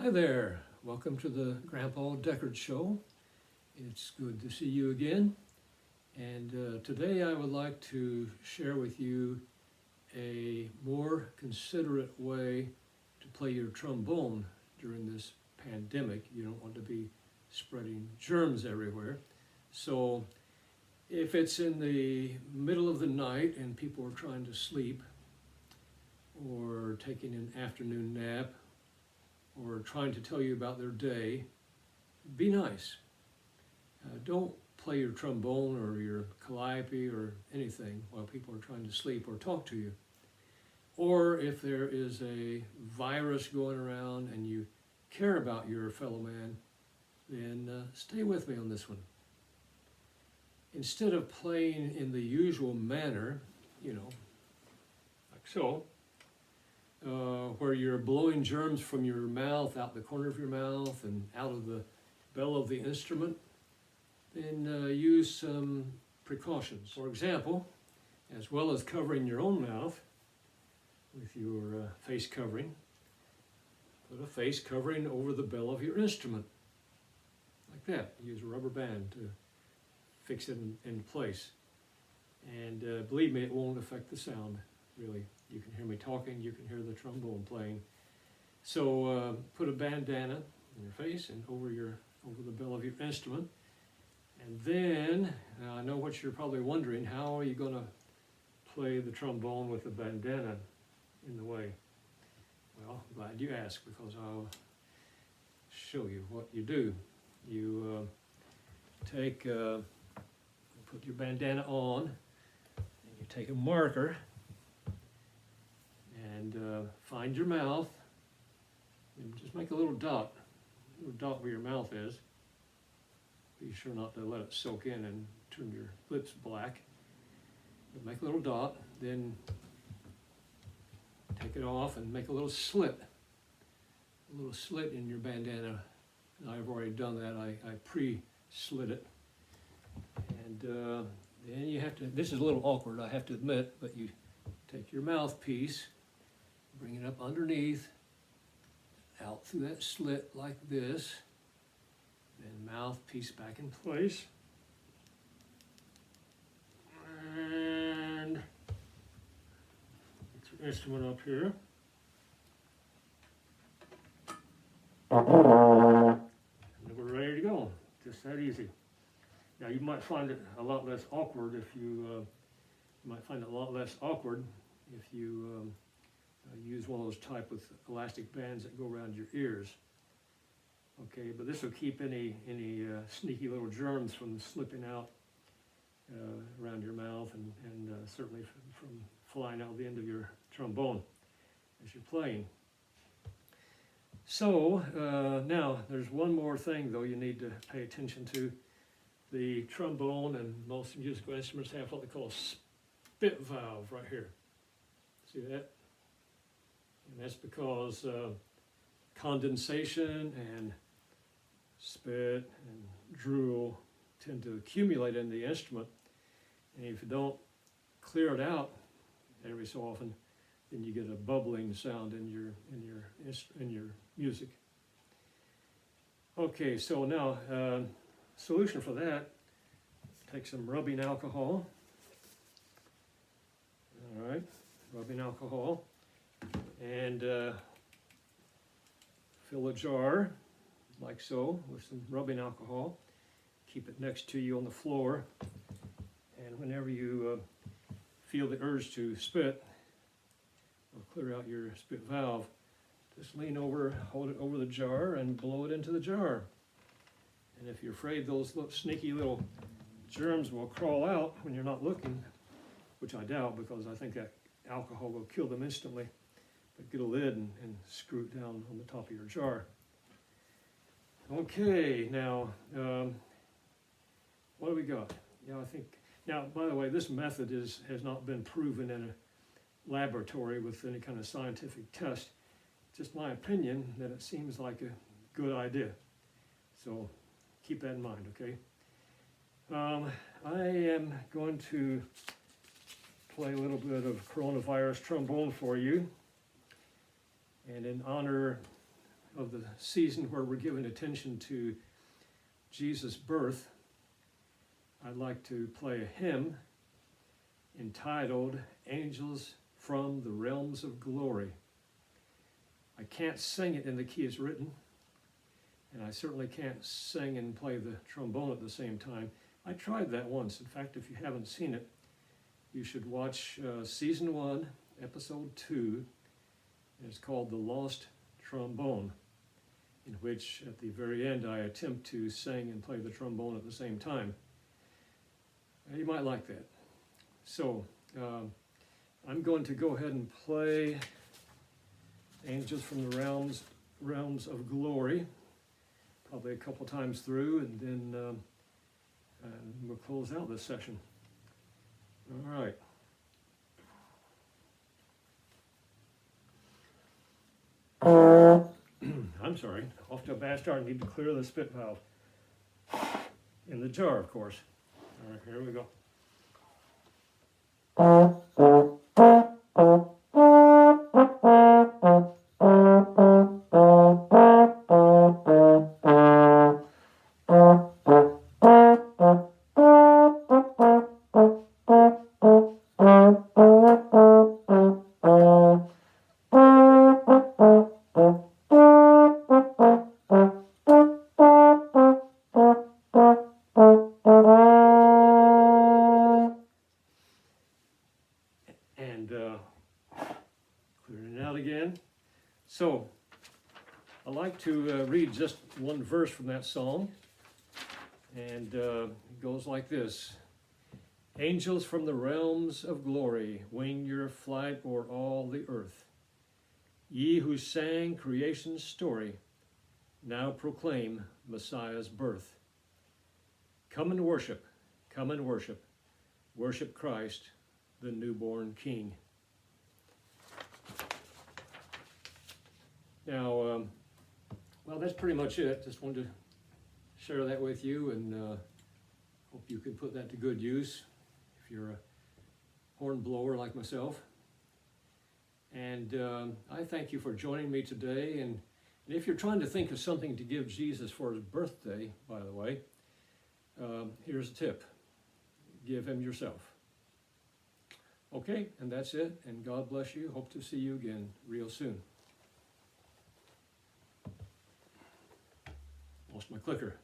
Hi there, welcome to the Grandpa Deckard Show. It's good to see you again. And today I would like to share with you a more considerate way to play your trombone during this pandemic. You don't want to be spreading germs everywhere. So if it's in the middle of the night and people are trying to sleep, or taking an afternoon nap, or trying to tell you about their day, be nice. Don't play your trombone or your calliope or anything while people are trying to sleep or talk to you. Or if there is a virus going around and you care about your fellow man, then stay with me on this one. Instead of playing in the usual manner, like so, where you're blowing germs from your mouth, out the corner of your mouth and out of the bell of the instrument, then use some precautions. For example, as well as covering your own mouth with your face covering, put a face covering over the bell of your instrument, like that. Use a rubber band to fix it in place. And believe me, it won't affect the sound, really. You can hear me talking, you can hear the trombone playing. So put a bandana in your face and over the bell of your instrument. And then, I know what you're probably wondering, how are you going to play the trombone with the bandana in the way? Well, I'm glad you asked, because I'll show you what you do. You put your bandana on, and you take a marker, and find your mouth, and just make a little dot where your mouth is. Be sure not to let it soak in and turn your lips black. But make a little dot, then take it off and make a little slit in your bandana. And I've already done that. I pre-slit it. And then you have to, this is a little awkward, I have to admit, but you take your mouthpiece, bring it up underneath, out through that slit like this, then mouthpiece back in place, and get your instrument up here. And we're ready to go. Just that easy. Now you might find it a lot less awkward if you use one of those type with elastic bands that go around your ears. Okay, but this will keep any sneaky little germs from slipping out around your mouth and certainly from flying out the end of your trombone as you're playing. So now there's one more thing though you need to pay attention to. The trombone and most musical instruments have what they call a spit valve right here. See that? And that's because condensation and spit and drool tend to accumulate in the instrument, and if you don't clear it out every so often, then you get a bubbling sound in your music. Okay, so now solution for that: take some rubbing alcohol. All right, rubbing alcohol, and fill a jar like so with some rubbing alcohol. Keep it next to you on the floor, and whenever you feel the urge to spit or clear out your spit valve, just lean over, hold it over the jar, and blow it into the jar. And if you're afraid those sneaky little germs will crawl out when you're not looking, which I doubt, because I think that alcohol will kill them instantly, but get a lid and screw it down on the top of your jar. Okay, now, what do we got? Yeah, I think, now, by the way, this method has not been proven in a laboratory with any kind of scientific test. Just my opinion that it seems like a good idea. So keep that in mind, okay? I am going to play a little bit of coronavirus trombone for you. And in honor of the season where we're giving attention to Jesus' birth, I'd like to play a hymn entitled Angels from the Realms of Glory. I can't sing it in the key it's written, and I certainly can't sing and play the trombone at the same time. I tried that once. In fact, if you haven't seen it, you should watch Season 1, Episode 2. It's called The Lost Trombone, in which at the very end I attempt to sing and play the trombone at the same time. You might like that. So I'm going to go ahead and play Angels from the Realms of Glory, probably a couple times through, and then we'll close out this session. All right. I'm sorry, off to a bad start. I need to clear the spit valve in the jar, of course. All right, here we go. And clearing it out again. So I like to read just one verse from that song, and it goes like this. Angels from the realms of glory, wing your flight o'er all the earth. Ye who sang creation's story, now proclaim Messiah's birth. Come and worship, worship Christ, the newborn King. Now, well, that's pretty much it. Just wanted to share that with you, and hope you can put that to good use if you're a horn blower like myself. And I thank you for joining me today. And if you're trying to think of something to give Jesus for his birthday, by the way, here's a tip. Give him yourself. Okay, and that's it. And God bless you. Hope to see you again real soon. Lost my clicker.